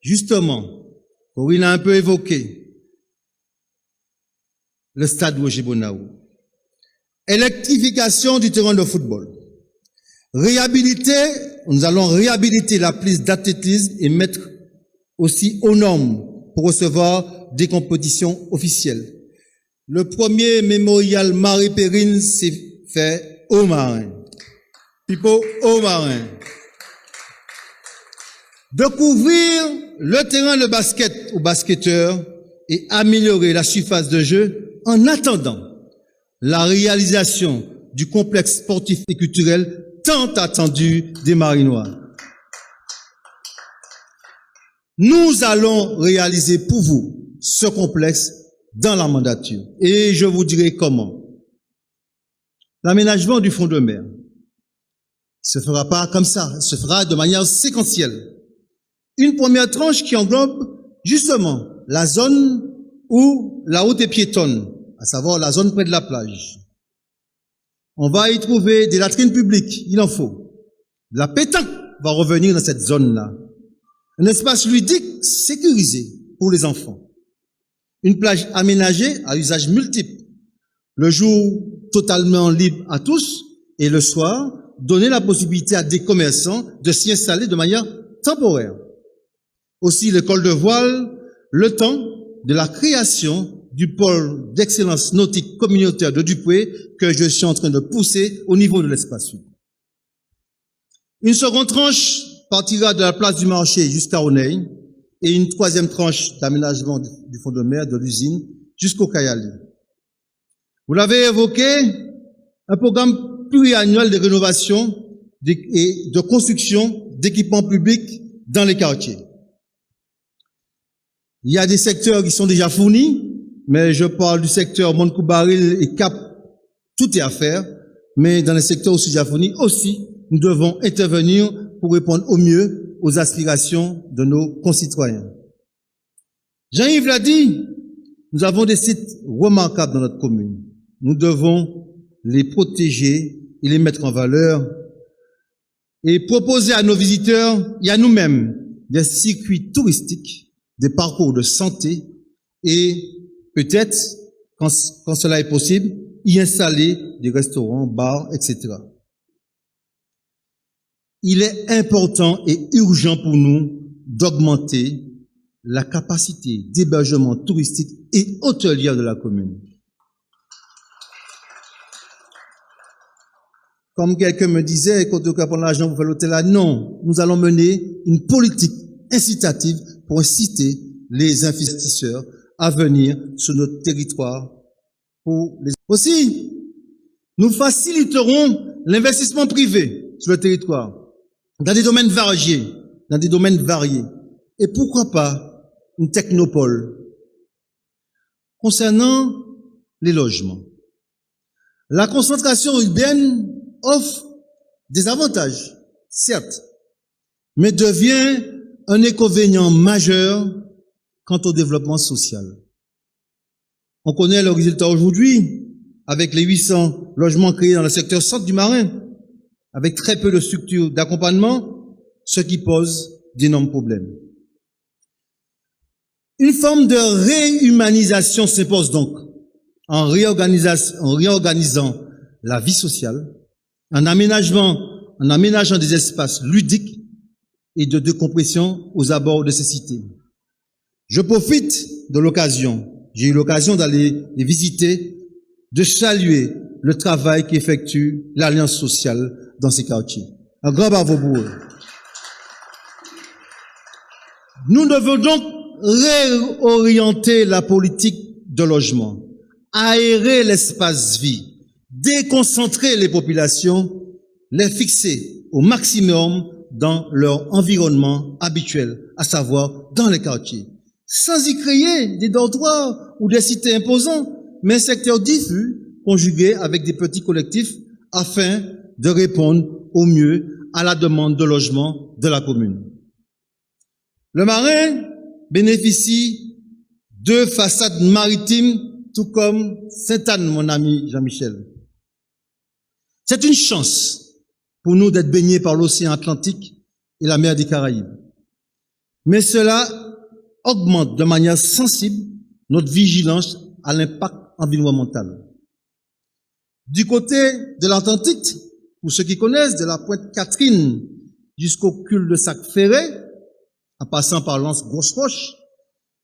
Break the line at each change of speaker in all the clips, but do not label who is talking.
Justement, Corinne a un peu évoqué le stade Roger Bonao. Électrification du terrain de football. Nous allons réhabiliter la piste d'athlétisme et mettre aussi aux normes pour recevoir des compétitions officielles. Le premier mémorial Marie-Périne s'est fait au Marin. Pipo au Marin. De couvrir le terrain de basket aux basketteurs et améliorer la surface de jeu en attendant la réalisation du complexe sportif et culturel tant attendu des Marinois. Nous allons réaliser pour vous ce complexe dans la mandature. Et je vous dirai comment. L'aménagement du front de mer se fera pas comme ça, se fera de manière séquentielle. Une première tranche qui englobe justement la zone où la route est piétonne, à savoir la zone près de la plage. On va y trouver des latrines publiques, il en faut. La pétanque va revenir dans cette zone-là. Un espace ludique sécurisé pour les enfants. Une plage aménagée à usage multiple. Le jour totalement libre à tous et le soir, donner la possibilité à des commerçants de s'y installer de manière temporaire. Aussi l'école de voile, le temps de la création du pôle d'excellence nautique communautaire de Dupuy que je suis en train de pousser au niveau de l'espace. Une seconde tranche partira de la place du marché jusqu'à Oneil et une troisième tranche d'aménagement du front de mer de l'usine jusqu'au Kayali. Vous l'avez évoqué, un programme pluriannuel de rénovation et de construction d'équipements publics dans les quartiers. Il y a des secteurs qui sont déjà fournis, mais je parle du secteur Montcoubaril et Cap, tout est à faire, mais dans les secteurs aussi déjà fournis aussi, nous devons intervenir pour répondre au mieux aux aspirations de nos concitoyens. Jean-Yves l'a dit, nous avons des sites remarquables dans notre commune. Nous devons les protéger et les mettre en valeur et proposer à nos visiteurs et à nous-mêmes des circuits touristiques, des parcours de santé et peut-être, quand cela est possible, y installer des restaurants, bars, etc. Il est important et urgent pour nous d'augmenter la capacité d'hébergement touristique et hôtelière de la commune. Comme quelqu'un me disait, quand on prend l'argent pour faire l'hôtel là, non, nous allons mener une politique incitative pour inciter les investisseurs à venir sur notre territoire. Aussi, nous faciliterons l'investissement privé sur le territoire, dans des domaines variés, et pourquoi pas une technopole. Concernant les logements, la concentration urbaine offre des avantages, certes, mais devient un inconvénient majeur quant au développement social. On connaît le résultat aujourd'hui avec les 800 logements créés dans le secteur centre du Marin, avec très peu de structures d'accompagnement, ce qui pose d'énormes problèmes. Une forme de réhumanisation s'impose donc en réorganisant la vie sociale, en aménageant des espaces ludiques et de décompression aux abords de ces cités. Je profite de l'occasion, j'ai eu l'occasion d'aller les visiter, de saluer le travail qu'effectue l'Alliance sociale dans ces quartiers. Un grand bravo pour eux. Nous devons donc réorienter la politique de logement, aérer l'espace vie, déconcentrer les populations, les fixer au maximum dans leur environnement habituel, à savoir dans les quartiers, sans y créer des dortoirs ou des cités imposants, mais un secteur diffus, conjugué avec des petits collectifs, afin de répondre au mieux à la demande de logement de la commune. Le Marin bénéficie de façades maritimes, tout comme Sainte-Anne, mon ami Jean-Michel. C'est une chance pour nous d'être baignés par l'océan Atlantique et la mer des Caraïbes. Mais cela augmente de manière sensible notre vigilance à l'impact environnemental. Du côté de l'Atlantique, pour ceux qui connaissent, de la pointe Catherine jusqu'au cul-de-sac Ferré, en passant par l'anse Grosse-Roche,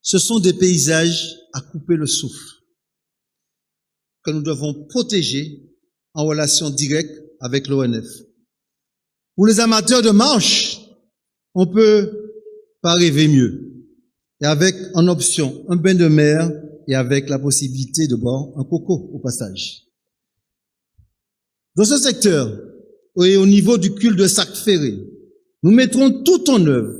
ce sont des paysages à couper le souffle que nous devons protéger en relation directe avec l'ONF. Pour les amateurs de marche, on peut pas rêver mieux. Et avec en option un bain de mer et avec la possibilité de boire un coco au passage. Dans ce secteur, et au niveau du cul-de-sac Ferré, nous mettrons tout en œuvre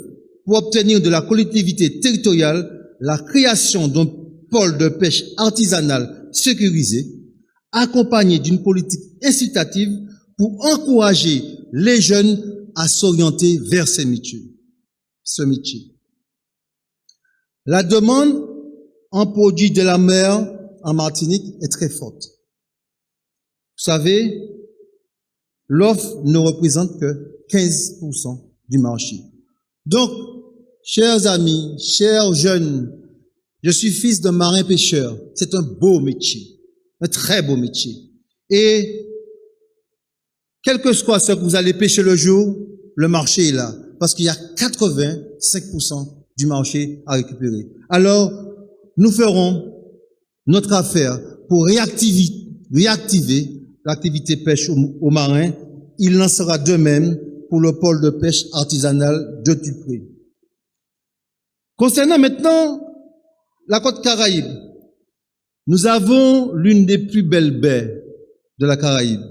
pour obtenir de la collectivité territoriale la création d'un pôle de pêche artisanale sécurisé, accompagné d'une politique incitative pour encourager les jeunes à s'orienter vers ce métier. La demande en produits de la mer en Martinique est très forte. Vous savez, l'offre ne représente que 15% du marché. Donc, chers amis, chers jeunes, je suis fils d'un marin-pêcheur. C'est un beau métier, un très beau métier. Et quel que soit ce que vous allez pêcher le jour, le marché est là. Parce qu'il y a 85% du marché à récupérer. Alors, nous ferons notre affaire pour réactiver l'activité pêche aux marins. Il en sera de même pour le pôle de pêche artisanale de Tupré. Concernant maintenant la côte Caraïbe, nous avons l'une des plus belles baies de la Caraïbe.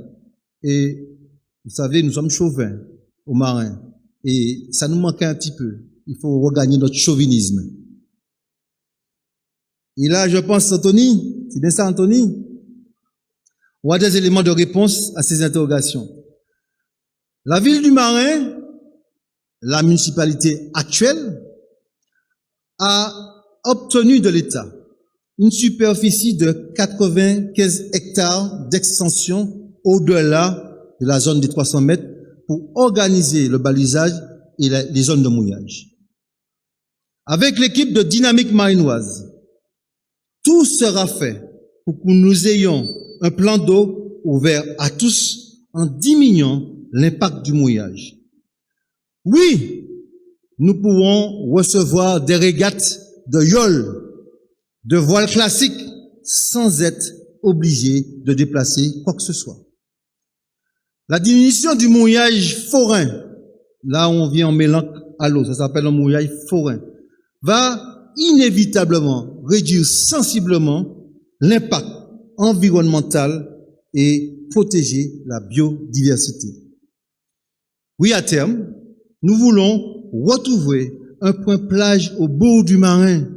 Et vous savez, nous sommes chauvins aux marins. Et ça nous manquait un petit peu. Il faut regagner notre chauvinisme. Et là, je pense, Anthony, c'est bien ça, Anthony? On a des éléments de réponse à ces interrogations. La ville du Marin, la municipalité actuelle, a obtenu de l'État une superficie de 95 hectares d'extension au-delà de la zone des 300 mètres pour organiser le balisage et les zones de mouillage. Avec l'équipe de Dynamique Marinoise, tout sera fait pour que nous ayons un plan d'eau ouvert à tous en diminuant l'impact du mouillage. Oui, nous pourrons recevoir des régates de yole, de voiles classiques, sans être obligés de déplacer quoi que ce soit. La diminution du mouillage forain, là où on vient en mêlant à l'eau, ça s'appelle un mouillage forain, va inévitablement réduire sensiblement l'impact environnemental et protéger la biodiversité. Oui, à terme, nous voulons retrouver un point plage au bord du Marin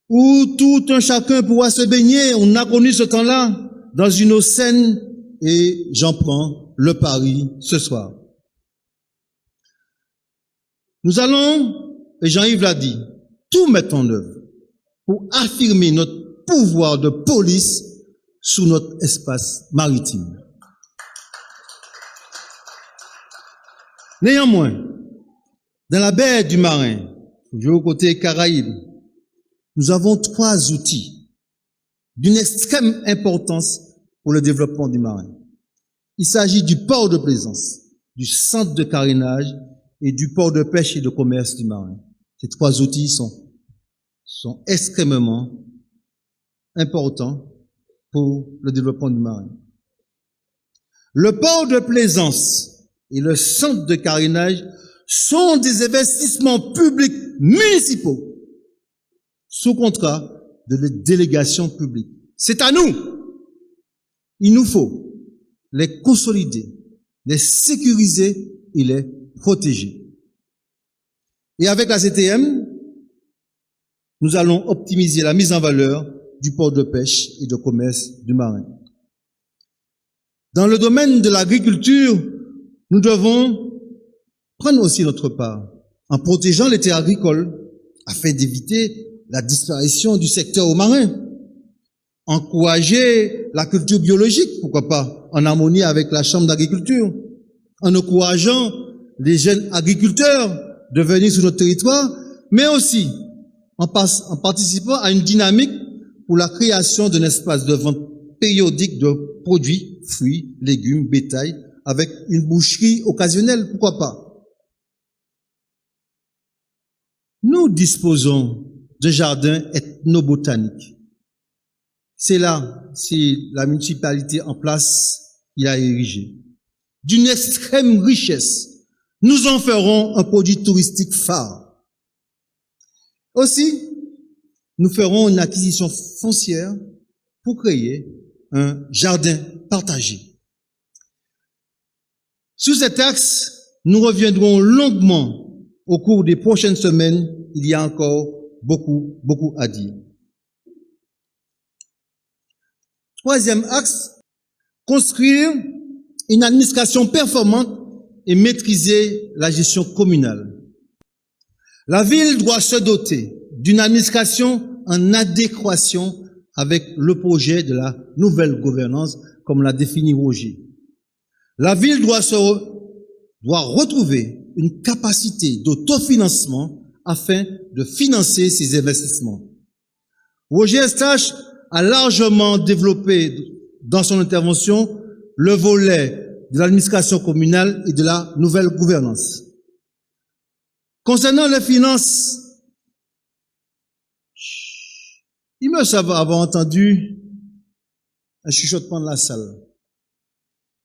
où tout un chacun pourra se baigner. On a connu ce temps-là dans une eau saine et j'en prends le pari ce soir. Nous allons, et Jean-Yves l'a dit, tout mettre en œuvre pour affirmer notre pouvoir de police sous notre espace maritime. Néanmoins, dans la baie du Marin, toujours côté Caraïbes, nous avons 3 outils d'une extrême importance pour le développement du Marin. Il s'agit du port de plaisance, du centre de carénage et du port de pêche et de commerce du Marin. Ces 3 outils sont extrêmement importants pour le développement du Marin. Le port de plaisance et le centre de carénage sont des investissements publics municipaux sous contrat de délégation publique. C'est à nous. Il nous faut les consolider, les sécuriser et les protéger. Et avec la CTM, nous allons optimiser la mise en valeur du port de pêche et de commerce du Marin. Dans le domaine de l'agriculture, nous devons prendre aussi notre part en protégeant les terres agricoles afin d'éviter la disparition du secteur au Marin. Encourager la culture biologique, pourquoi pas, en harmonie avec la Chambre d'agriculture. en encourageant les jeunes agriculteurs de venir sur notre territoire, mais aussi en participant à une dynamique pour la création d'un espace de vente périodique de produits, fruits, légumes, bétail, avec une boucherie occasionnelle, pourquoi pas. Nous disposons d'un jardin ethnobotanique. C'est la municipalité en place qui l'a érigé. D'une extrême richesse. Nous en ferons un produit touristique phare. Aussi, nous ferons une acquisition foncière pour créer un jardin partagé. Sur cet axe, nous reviendrons longuement au cours des prochaines semaines. Il y a encore beaucoup à dire. Troisième axe, construire une administration performante et maîtriser la gestion communale. La ville doit se doter d'une administration en adéquation avec le projet de la nouvelle gouvernance, comme l'a défini Roger. La ville doit retrouver une capacité d'autofinancement afin de financer ses investissements. Roger Eustache a largement développé dans son intervention le volet de l'administration communale et de la nouvelle gouvernance. Concernant les finances, il me semble avoir entendu un chuchotement de la salle.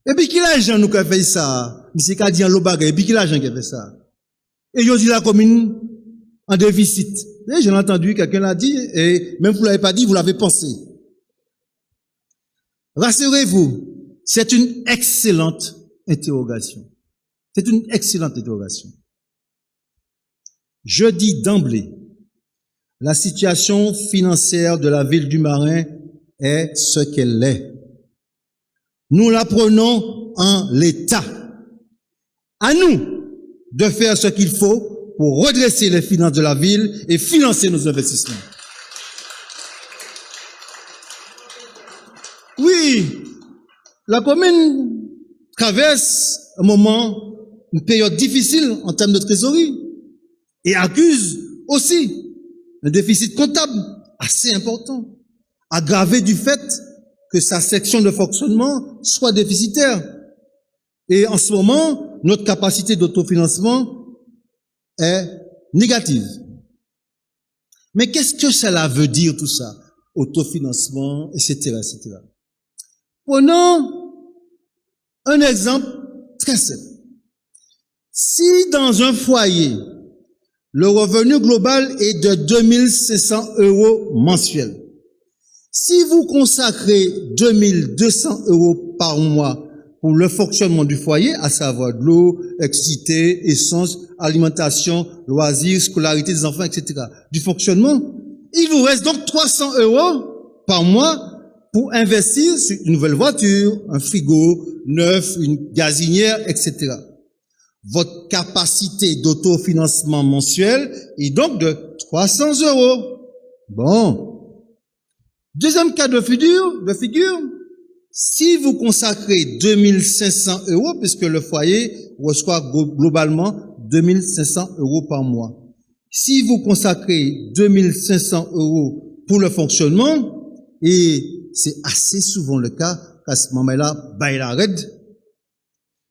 Et puis, qui l'argent nous qui a fait ça? Monsieur Kadian Lobaga, et puis qui l'argent qui a fait ça? Et je dis la commune en déficit. Et j'ai entendu, quelqu'un l'a dit, et même vous l'avez pas dit, vous l'avez pensé. Rassurez-vous, c'est une excellente interrogation. C'est une excellente interrogation. Je dis d'emblée, la situation financière de la ville du Marin est ce qu'elle est. Nous la prenons en l'état. À nous de faire ce qu'il faut pour redresser les finances de la ville et financer nos investissements. Oui, la commune traverse un moment, une période difficile en termes de trésorerie et accuse aussi un déficit comptable assez important, aggravé du fait que sa section de fonctionnement soit déficitaire. Et en ce moment, notre capacité d'autofinancement est négative. Mais qu'est-ce que cela veut dire tout ça? Autofinancement, etc., etc. Prenons un exemple très simple. Si dans un foyer, le revenu global est de 2500 € mensuels, si vous consacrez 2200 € par mois pour le fonctionnement du foyer, à savoir de l'eau, électricité, essence, alimentation, loisirs, scolarité des enfants, etc., du fonctionnement, il vous reste donc 300 € par mois pour investir sur une nouvelle voiture, un frigo neuf, une gazinière, etc. Votre capacité d'autofinancement mensuel est donc de 300 €. Bon. Deuxième cas de figure, si vous consacrez 2500 €, puisque le foyer reçoit globalement 2500 € par mois. Si vous consacrez 2500 € pour le fonctionnement, et c'est assez souvent le cas, qu'à ce moment-là, il arrête.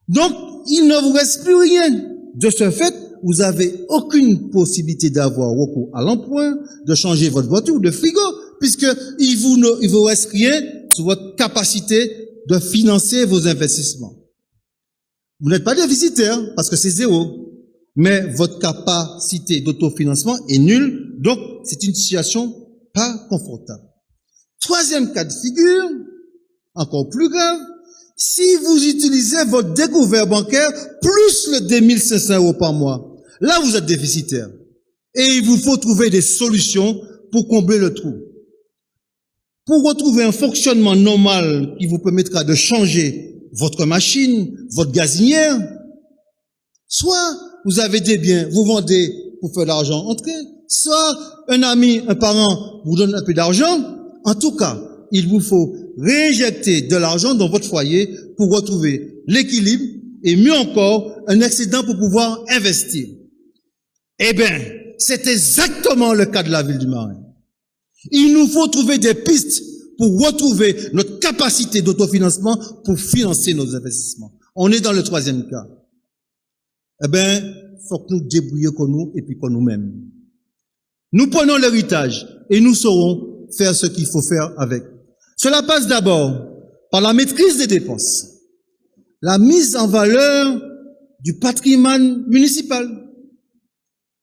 Donc, il ne vous reste plus rien. De ce fait, vous n'avez aucune possibilité d'avoir recours à l'emprunt, de changer votre voiture ou de frigo, puisque il vous reste rien sur votre capacité de financer vos investissements. Vous n'êtes pas déficitaire, parce que c'est zéro, mais votre capacité d'autofinancement est nulle, donc c'est une situation pas confortable. Troisième cas de figure, encore plus grave, si vous utilisez votre découvert bancaire plus le 2500 € par mois, là vous êtes déficitaire. Et il vous faut trouver des solutions pour combler le trou. Pour retrouver un fonctionnement normal qui vous permettra de changer votre machine, votre gazinière, soit vous avez des biens, vous vendez pour faire de l'argent entrer, soit un ami, un parent vous donne un peu d'argent. En tout cas, il vous faut réinjecter de l'argent dans votre foyer pour retrouver l'équilibre et mieux encore, un excédent pour pouvoir investir. Eh bien, c'est exactement le cas de la ville du Marin. Il nous faut trouver des pistes pour retrouver notre capacité d'autofinancement pour financer nos investissements. On est dans le troisième cas. Eh bien, faut que nous débrouillions comme nous et puis comme nous-mêmes. Nous prenons l'héritage et nous saurons faire ce qu'il faut faire avec. Cela passe d'abord par la maîtrise des dépenses, la mise en valeur du patrimoine municipal.